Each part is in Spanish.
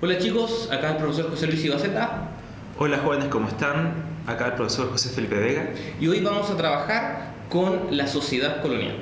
Hola chicos, acá el profesor José Luis Ibaceta Hola jóvenes, ¿cómo están? Acá el profesor José Felipe Vega. y hoy vamos a trabajar con la sociedad colonial.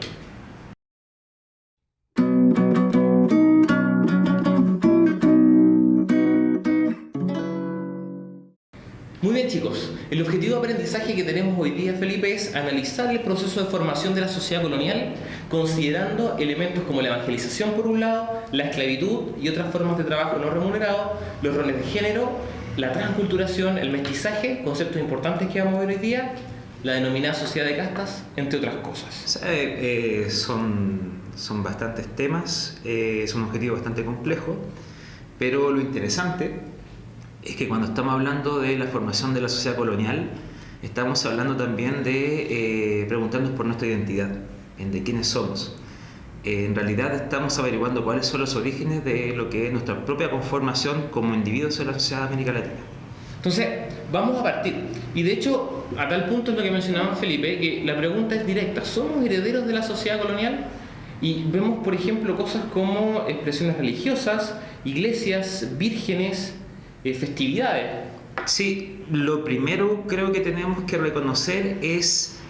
Muy bien chicos, el objetivo de aprendizaje que tenemos hoy día, Felipe, es analizar el proceso de formación de la sociedad colonial considerando elementos como la evangelización por un lado, la esclavitud y otras formas de trabajo no remunerado, los roles de género, la transculturación, el mestizaje, conceptos importantes que vamos a ver hoy día, la denominada sociedad de castas, entre otras cosas. Son bastantes temas, es un objetivo bastante complejo, pero lo interesante es que cuando estamos hablando de la formación de la sociedad colonial, estamos hablando también de preguntarnos por nuestra identidad, de quiénes somos. En realidad estamos averiguando cuáles son los orígenes de lo que es nuestra propia conformación como individuos en la sociedad de América Latina. Entonces, vamos a partir. Y de hecho, a tal punto es lo que mencionaba Felipe, que la pregunta es directa. ¿Somos herederos de la sociedad colonial? Y vemos, por ejemplo, cosas como expresiones religiosas, iglesias, vírgenes, festividades. Sí, lo primero creo que tenemos que reconocer es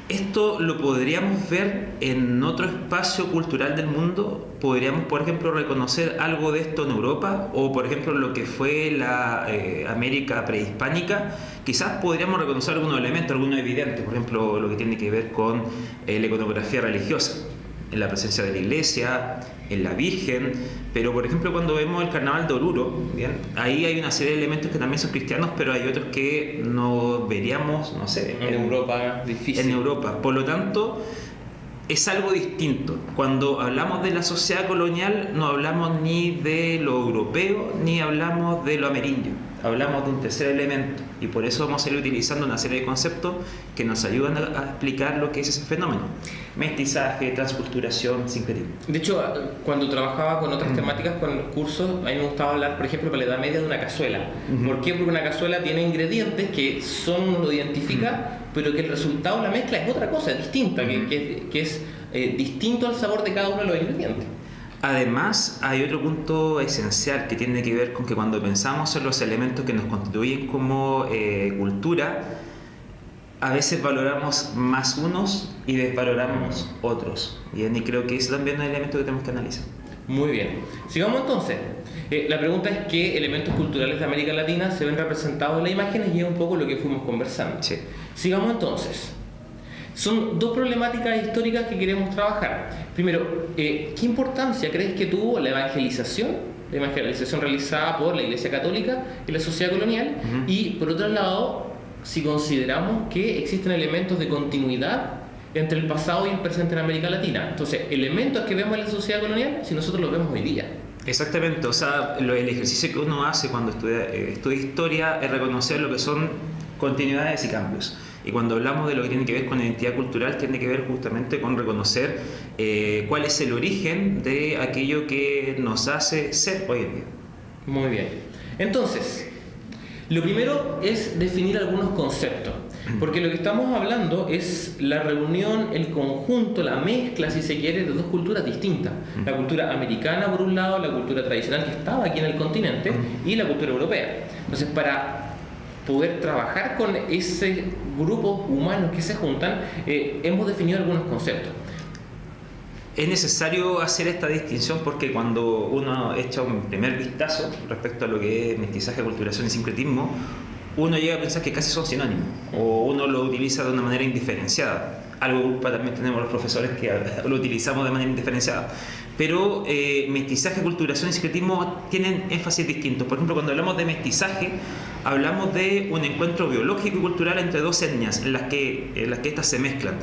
esto lo podríamos ver en otro espacio cultural del mundo. Podríamos, por ejemplo, reconocer algo de esto en Europa o, por ejemplo, lo que fue la América prehispánica. Quizás podríamos reconocer algunos elementos, algunos evidentes, por ejemplo, lo que tiene que ver con la iconografía religiosa, en la presencia de la iglesia, en la Virgen, pero por ejemplo cuando vemos el carnaval de Oruro, ¿bien? Ahí hay una serie de elementos que también son cristianos, pero hay otros que no veríamos, no sé, En Europa, difícil. en Europa. Por lo tanto, es algo distinto. Cuando hablamos de la sociedad colonial, no hablamos ni de lo europeo, ni hablamos de lo amerindio. Hablamos de un tercer elemento y por eso vamos a ir utilizando una serie de conceptos que nos ayudan a explicar lo que es ese fenómeno. Mestizaje, transculturación, sincretismo. De hecho, cuando trabajaba con otras temáticas, con cursos, a mí me gustaba hablar, por ejemplo, para la Edad Media de una cazuela. ¿Por qué? Porque una cazuela tiene ingredientes que uno lo identifica, pero que el resultado, la mezcla, es otra cosa, es distinta, que es distinto al sabor de cada uno de los ingredientes. Además, hay otro punto esencial que tiene que ver con que cuando pensamos en los elementos que nos constituyen como cultura, a veces valoramos más unos y desvaloramos otros. Bien, y creo que ese también es un elemento que tenemos que analizar. Muy bien. Sigamos entonces. La pregunta es qué elementos culturales de América Latina se ven representados en las imágenes y es un poco lo que fuimos conversando. Sí. Sigamos entonces. Son dos problemáticas históricas que queremos trabajar. Primero, ¿qué importancia crees que tuvo la evangelización realizada por la Iglesia Católica en la sociedad colonial? Y por otro lado, si consideramos que existen elementos de continuidad entre el pasado y el presente en América Latina. Entonces, elementos que vemos en la sociedad colonial, si nosotros los vemos hoy día. Exactamente, o sea, el ejercicio que uno hace cuando estudia historia es reconocer lo que son continuidades y cambios. Y cuando hablamos de lo que tiene que ver con identidad cultural, tiene que ver justamente con reconocer cuál es el origen de aquello que nos hace ser hoy en día. Muy bien. Entonces, lo primero es definir algunos conceptos. Porque lo que estamos hablando es la reunión, el conjunto, la mezcla, si se quiere, de dos culturas distintas. La cultura americana, por un lado, la cultura tradicional que estaba aquí en el continente, y la cultura europea. Entonces, para poder trabajar con ese grupo humanos que se juntan, hemos definido algunos conceptos. Es necesario hacer esta distinción porque cuando uno echa un primer vistazo respecto a lo que es mestizaje, culturación y sincretismo, uno llega a pensar que casi son sinónimos o uno lo utiliza de una manera indiferenciada. Algo culpa también tenemos los profesores que lo utilizamos de manera indiferenciada. Pero mestizaje, culturación y sincretismo tienen énfasis distintos. Por ejemplo, cuando hablamos de mestizaje, hablamos de un encuentro biológico y cultural entre dos etnias en las que éstas se mezclan.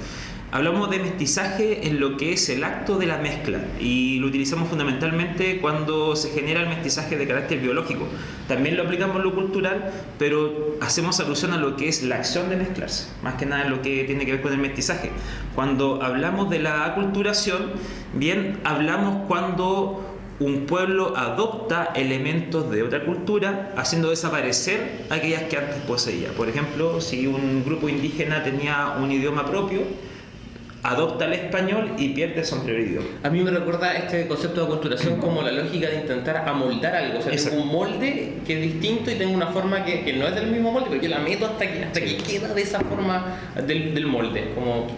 Hablamos de mestizaje en lo que es el acto de la mezcla y lo utilizamos fundamentalmente cuando se genera el mestizaje de carácter biológico. También lo aplicamos en lo cultural, pero hacemos alusión a lo que es la acción de mezclarse, más que nada en lo que tiene que ver con el mestizaje. Cuando hablamos de la aculturación, bien, hablamos cuando un pueblo adopta elementos de otra cultura haciendo desaparecer aquellas que antes poseía. Por ejemplo, si un grupo indígena tenía un idioma propio, adopta el español y pierde el anterior idioma. A mí me recuerda este concepto de aculturación como la lógica de intentar amoldar algo. O sea, tengo un molde que es distinto y tengo una forma que no es del mismo molde, pero yo la meto hasta que queda de esa forma del molde, como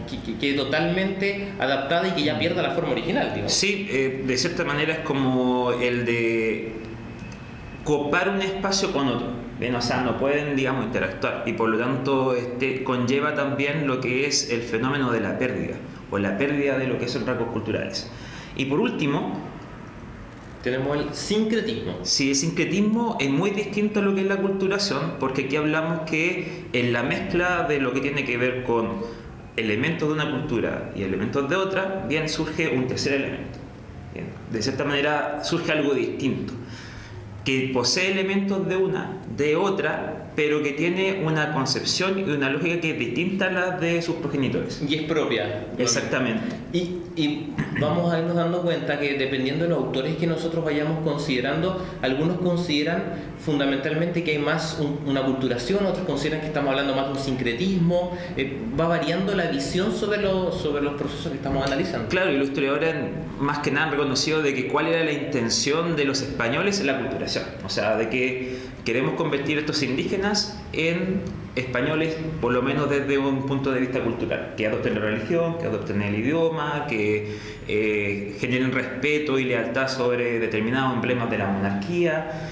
que totalmente adaptada y que ya pierda la forma original, digamos. Sí, de cierta manera es como el de copar un espacio con otro. Bien, o sea, no pueden, digamos, interactuar, y por lo tanto conlleva también lo que es el fenómeno de la pérdida, o la pérdida de lo que son rasgos culturales. Y por último, tenemos el sincretismo. Sí, el sincretismo es muy distinto a lo que es la aculturación, porque aquí hablamos que en la mezcla de lo que tiene que ver con elementos de una cultura y elementos de otra, bien, surge un tercer elemento. Bien, de cierta manera surge algo distinto, que posee elementos de una, de otra, pero que tiene una concepción y una lógica que es distinta a la de sus progenitores. Y es propia. Exactamente. Y vamos a irnos dando cuenta que dependiendo de los autores que nosotros vayamos considerando, algunos consideran fundamentalmente que hay más una aculturación, otros consideran que estamos hablando más de un sincretismo. Va variando la visión sobre los procesos que estamos analizando. Claro, y los historiadores más que nada han reconocido de que cuál era la intención de los españoles en la aculturación. O sea, de que queremos convertir a estos indígenas en españoles, por lo menos desde un punto de vista cultural, que adopten la religión, que adopten el idioma, que generen respeto y lealtad sobre determinados emblemas de la monarquía.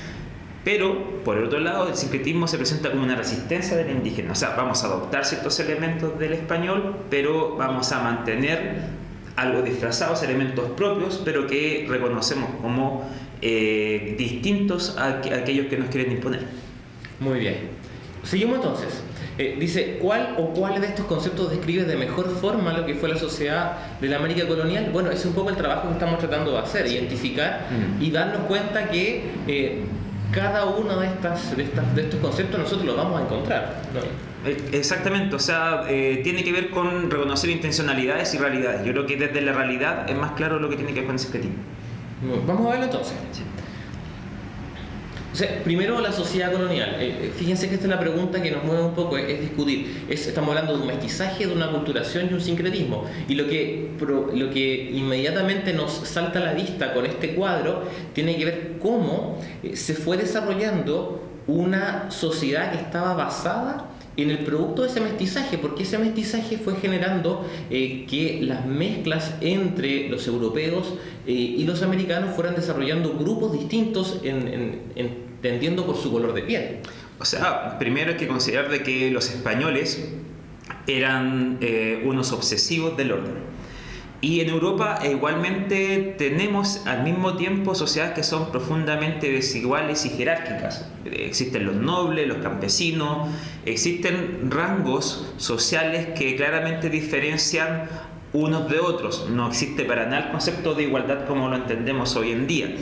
Pero, por el otro lado, el sincretismo se presenta como una resistencia del indígena. O sea, vamos a adoptar ciertos elementos del español, pero vamos a mantener algo disfrazados, elementos propios, pero que reconocemos como distintos a aquellos que nos quieren imponer. Muy bien. Seguimos entonces. Dice, ¿cuál o cuáles de estos conceptos describe de mejor forma lo que fue la sociedad de la América colonial? Bueno, es un poco el trabajo que estamos tratando de hacer, identificar y darnos cuenta que cada uno de estos conceptos nosotros los vamos a encontrar, ¿no? Exactamente, o sea, tiene que ver con reconocer intencionalidades y realidades. Yo creo que desde la realidad es más claro lo que tiene que ver con el sincretismo. Vamos a verlo entonces. Sí. O sea, primero la sociedad colonial. Fíjense que esta es la pregunta que nos mueve un poco, es discutir. Estamos hablando de un mestizaje, de una aculturación y un sincretismo. Y lo que inmediatamente nos salta a la vista con este cuadro tiene que ver cómo se fue desarrollando una sociedad que estaba basada en el producto de ese mestizaje, porque ese mestizaje fue generando que las mezclas entre los europeos y los americanos fueran desarrollando grupos distintos entendiendo por su color de piel. O sea, primero hay que considerar de que los españoles eran unos obsesivos del orden. Y en Europa igualmente tenemos al mismo tiempo sociedades que son profundamente desiguales y jerárquicas. Existen los nobles, los campesinos, existen rangos sociales que claramente diferencian unos de otros. No existe para nada el concepto de igualdad como lo entendemos hoy en día.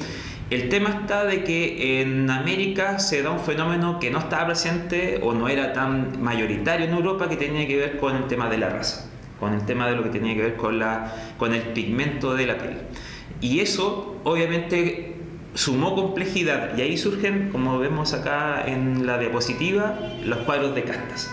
El tema está de que en América se da un fenómeno que no estaba presente o no era tan mayoritario en Europa, que tenía que ver con el tema de la raza, con el tema de lo que tenía que ver con el pigmento de la piel. Y eso obviamente sumó complejidad, y ahí surgen, como vemos acá en la diapositiva, los cuadros de castas,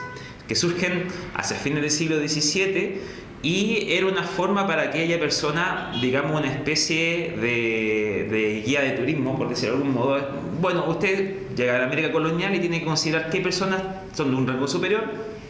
que surgen hacia fines del siglo XVII, y era una forma para aquella persona, digamos, una especie de guía de turismo, por decirlo de algún modo. Bueno, usted llega a la América colonial y tiene que considerar qué personas son de un rango superior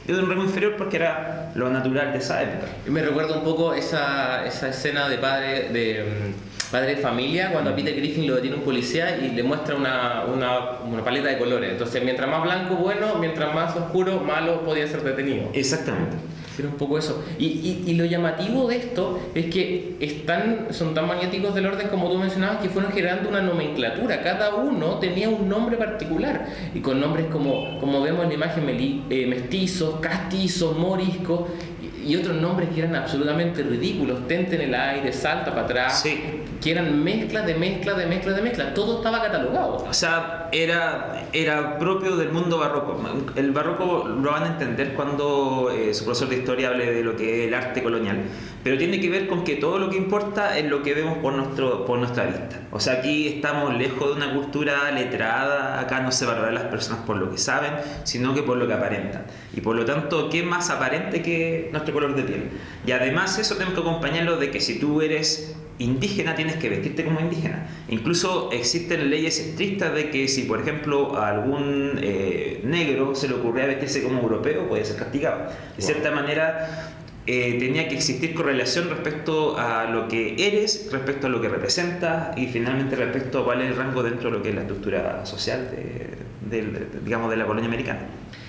y de un rango inferior, porque era lo natural de esa época. Me recuerda un poco esa escena de padre de familia, cuando a Peter Griffin lo detiene un policía y le muestra una paleta de colores. Entonces, mientras más blanco, bueno; mientras más oscuro, malo podía ser detenido. Exactamente. Era un poco eso. Y lo llamativo de esto es que son tan magnéticos del orden, como tú mencionabas, que fueron generando una nomenclatura. Cada uno tenía un nombre particular, y con nombres como vemos en la imagen, mestizos, castizos, moriscos, y otros nombres que eran absolutamente ridículos: tente en el aire, salta para atrás, sí, que eran mezclas de mezclas de mezclas de mezclas. Todo estaba catalogado. O sea, era propio del mundo barroco. El barroco lo van a entender cuando su profesor de historia hable de lo que es el arte colonial, pero tiene que ver con que todo lo que importa es lo que vemos por nuestra vista. O sea, aquí estamos lejos de una cultura letrada. Acá no se valora a las personas por lo que saben, sino que por lo que aparentan. Y por lo tanto, ¿qué más aparente que nuestro color de piel. Y además eso tenemos que acompañarlo de que si tú eres indígena tienes que vestirte como indígena. Incluso existen leyes estrictas de que si por ejemplo a algún negro se le ocurría vestirse como europeo puede ser castigado. De cierta manera tenía que existir correlación respecto a lo que eres, respecto a lo que representas y finalmente respecto a cuál es el rango dentro de lo que es la estructura social digamos, de la colonia americana.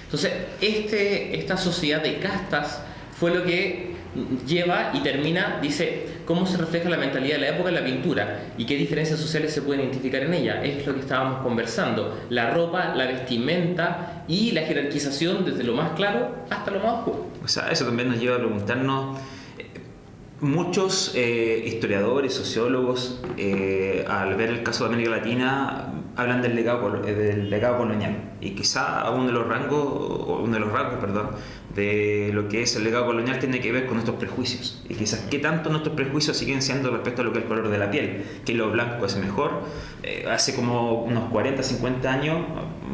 Entonces, esta sociedad de castas fue lo que lleva y termina, dice, cómo se refleja la mentalidad de la época en la pintura y qué diferencias sociales se pueden identificar en ella. Es lo que estábamos conversando. La ropa, la vestimenta y la jerarquización desde lo más claro hasta lo más oscuro. O sea, eso también nos lleva a preguntarnos, muchos historiadores, sociólogos, al ver el caso de América Latina, hablan del legado colonial y quizá uno de los rasgos, de lo que es el legado colonial tiene que ver con nuestros prejuicios y quizás qué tanto nuestros prejuicios siguen siendo respecto a lo que es el color de la piel, que lo blanco es mejor. Hace como unos 40, 50 años,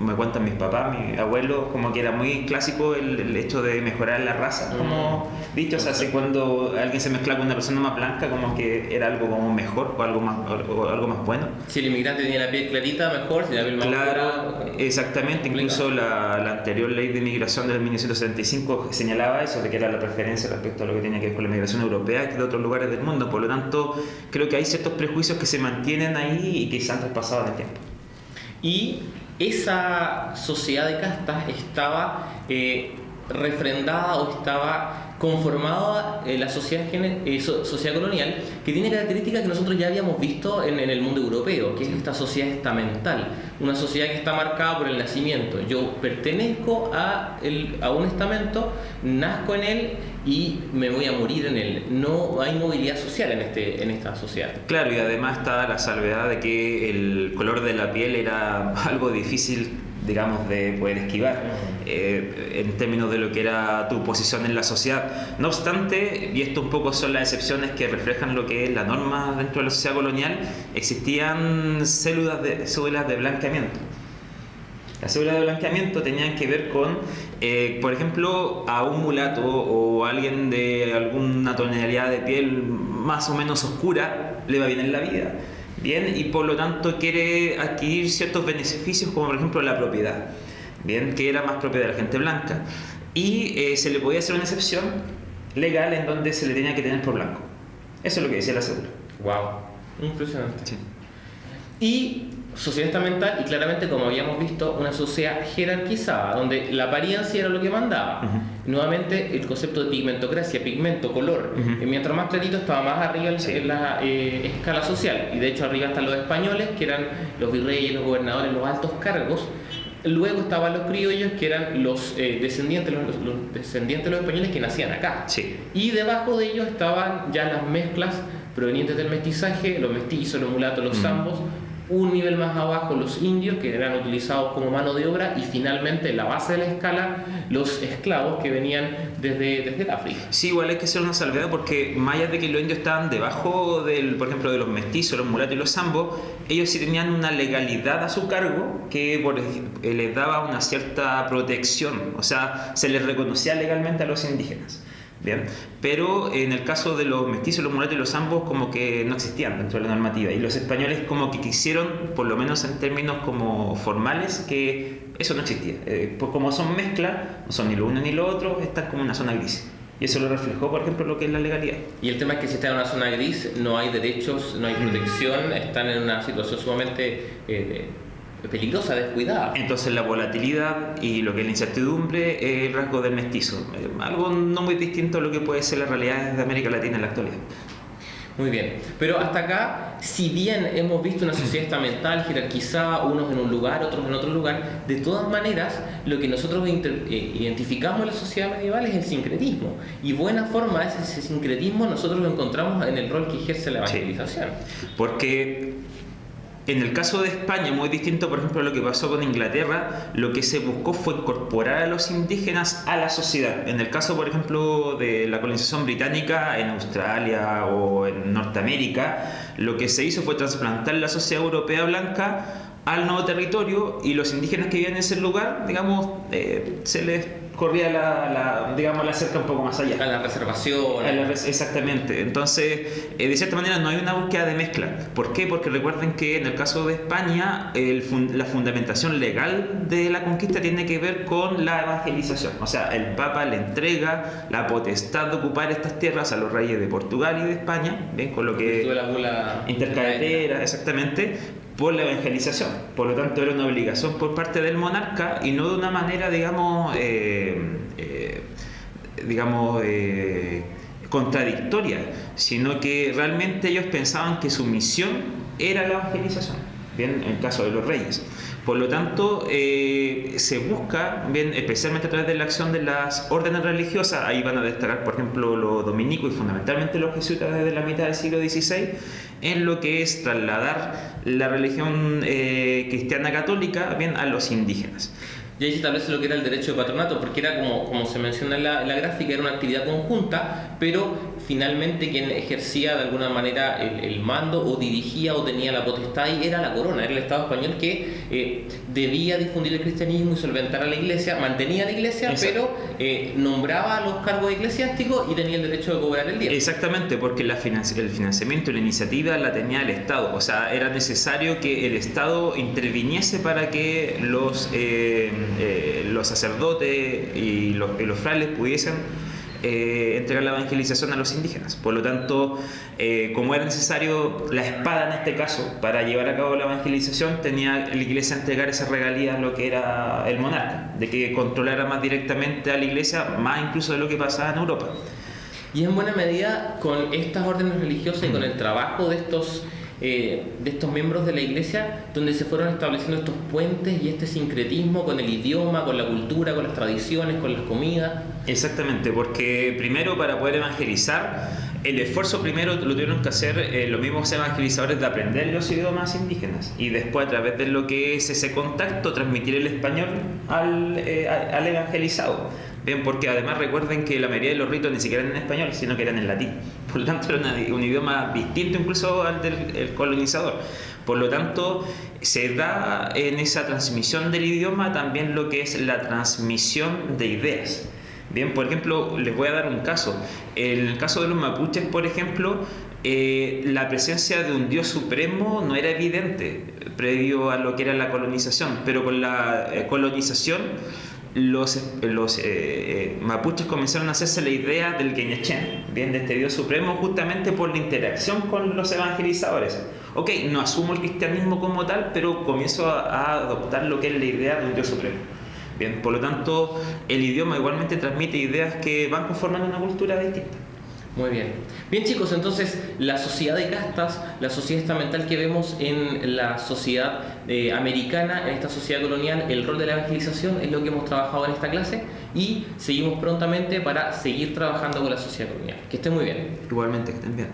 me cuentan mis papás, mis abuelos, como que era muy clásico el hecho de mejorar la raza, como dicho, o sea, así cuando alguien se mezcla con una persona más blanca, como que era algo como mejor o algo más bueno. Si el inmigrante tenía la piel clarita, mejor, si la piel más oscura, exactamente, incluso la anterior ley de inmigración del 1975 señalaba eso, de que era la preferencia respecto a lo que tenía que ver con la inmigración europea que de otros lugares del mundo. Por lo tanto, creo que hay ciertos prejuicios que se mantienen ahí y que se han traspasado en el tiempo. Y esa sociedad de castas estaba refrendada o estaba conformada la sociedad colonial, que tiene características que nosotros ya habíamos visto en el mundo europeo, que es esta sociedad estamental, una sociedad que está marcada por el nacimiento. Yo pertenezco a un estamento, nazco en él y me voy a morir en él. No hay movilidad social en esta sociedad. Claro, y además está la salvedad de que el color de la piel era algo difícil, digamos, de poder esquivar en términos de lo que era tu posición en la sociedad. No obstante, y esto un poco son las excepciones que reflejan lo que es la norma dentro de la sociedad colonial, existían células de blanqueamiento. Las células de blanqueamiento tenían que ver con, por ejemplo, a un mulato o alguien de alguna tonalidad de piel más o menos oscura le va bien en la vida. Bien, y por lo tanto quiere adquirir ciertos beneficios como por ejemplo la propiedad, bien, que era más propiedad de la gente blanca, y se le podía hacer una excepción legal en donde se le tenía que tener por blanco. Eso es lo que decía la cédula. Wow, impresionante. Sí. Y sociedad estamental, y claramente, como habíamos visto, una sociedad jerarquizada, donde la apariencia era lo que mandaba. Nuevamente, el concepto de pigmentocracia, pigmento, color. Mientras más clarito estaba más arriba en la escala social. Y de hecho, arriba están los españoles, que eran los virreyes, los gobernadores, los altos cargos. Luego estaban los criollos, que eran los descendientes de los españoles que nacían acá. Sí. Y debajo de ellos estaban ya las mezclas provenientes del mestizaje, los mestizos, los mulatos, los zambos. Un nivel más abajo los indios, que eran utilizados como mano de obra, y finalmente en la base de la escala los esclavos que venían desde el África. Sí, igual hay que hacer una salvedad porque más allá de que los indios estaban debajo por ejemplo, de los mestizos, los mulatos y los zambos, ellos sí tenían una legalidad a su cargo que les daba una cierta protección, o sea, se les reconocía legalmente a los indígenas. Bien, pero en el caso de los mestizos, los mulatos y los zambos como que no existían dentro de la normativa, y los españoles como que quisieron, por lo menos en términos como formales, que eso no existía. Pues como son mezclas, no son ni lo uno ni lo otro, están como una zona gris. Y eso lo reflejó, por ejemplo, lo que es la legalidad. Y el tema es que si están en una zona gris, no hay derechos, no hay protección, están en una situación sumamente peligrosa, descuidada. Entonces la volatilidad y lo que es la incertidumbre es el rasgo del mestizo, algo no muy distinto a lo que puede ser la realidad de América Latina en la actualidad. Muy bien, pero hasta acá, si bien hemos visto una sociedad estamental, jerarquizada, unos en un lugar, otros en otro lugar, de todas maneras, lo que nosotros identificamos en la sociedad medieval es el sincretismo, y buena forma de ese sincretismo nosotros lo encontramos en el rol que ejerce la evangelización. Sí, porque en el caso de España, muy distinto, por ejemplo, a lo que pasó con Inglaterra, lo que se buscó fue incorporar a los indígenas a la sociedad. En el caso, por ejemplo, de la colonización británica en Australia o en Norteamérica, lo que se hizo fue trasplantar la sociedad europea blanca al nuevo territorio, y los indígenas que vivían en ese lugar, digamos, se les corría digamos, la cerca un poco más allá. A la reservación. Exactamente. Entonces, de cierta manera no hay una búsqueda de mezcla. ¿Por qué? Porque recuerden que en el caso de España, la fundamentación legal de la conquista tiene que ver con la evangelización. O sea, el Papa le entrega la potestad de ocupar estas tierras a los reyes de Portugal y de España, ¿bien? Con lo que la bula intercadetera, exactamente, por la evangelización. Por lo tanto, era una obligación por parte del monarca, y no de una manera, digamos, contradictoria, sino que realmente ellos pensaban que su misión era la evangelización, bien, en el caso de los reyes. Por lo tanto, se busca, bien, especialmente a través de la acción de las órdenes religiosas, ahí van a destacar, por ejemplo, los dominicos y fundamentalmente los jesuitas desde la mitad del siglo XVI, en lo que es trasladar la religión cristiana católica, bien, a los indígenas. Y ahí se establece lo que era el derecho de patronato, porque era como se menciona en la gráfica, era una actividad conjunta, pero finalmente quien ejercía de alguna manera el mando o dirigía o tenía la potestad ahí era la corona, era el Estado español que debía difundir el cristianismo y solventar a la iglesia, mantenía la iglesia, exacto, pero nombraba a los cargos eclesiásticos y tenía el derecho de cobrar el diezmo. Exactamente, porque el financiamiento y la iniciativa la tenía el Estado, o sea, era necesario que el Estado interviniese para que los sacerdotes y los frailes pudiesen entregar la evangelización a los indígenas. Por lo tanto, como era necesario la espada en este caso para llevar a cabo la evangelización, tenía la iglesia entregar esa regalía a lo que era el monarca, de que controlara más directamente a la iglesia, más incluso de lo que pasaba en Europa. Y en buena medida con estas órdenes religiosas y con el trabajo de estos miembros de la iglesia, donde se fueron estableciendo estos puentes y este sincretismo con el idioma, con la cultura, con las tradiciones, con las comidas. Exactamente, porque primero, para poder evangelizar, el esfuerzo primero lo tuvieron que hacer los mismos evangelizadores de aprender los idiomas indígenas, y después, a través de lo que es ese contacto, transmitir el español al evangelizado. Bien, porque además recuerden que la mayoría de los ritos ni siquiera eran en español, sino que eran en latín. Por lo tanto, era un idioma distinto incluso al del colonizador. Por lo tanto, se da en esa transmisión del idioma también lo que es la transmisión de ideas. Bien, por ejemplo, les voy a dar un caso. En el caso de los mapuches, por ejemplo, la presencia de un dios supremo no era evidente previo a lo que era la colonización, pero con la colonización los mapuches comenzaron a hacerse la idea del Queñachén, bien, de este dios supremo, justamente por la interacción con los evangelizadores. Ok, no asumo el cristianismo como tal, pero comienzo a adoptar lo que es la idea de un dios supremo. Bien, por lo tanto, el idioma igualmente transmite ideas que van conformando una cultura distinta. Muy bien. Bien, chicos, entonces la sociedad de castas, la sociedad estamental que vemos en la sociedad americana, en esta sociedad colonial, el rol de la evangelización es lo que hemos trabajado en esta clase, y seguimos prontamente para seguir trabajando con la sociedad colonial. Que estén muy bien. Igualmente, que estén bien.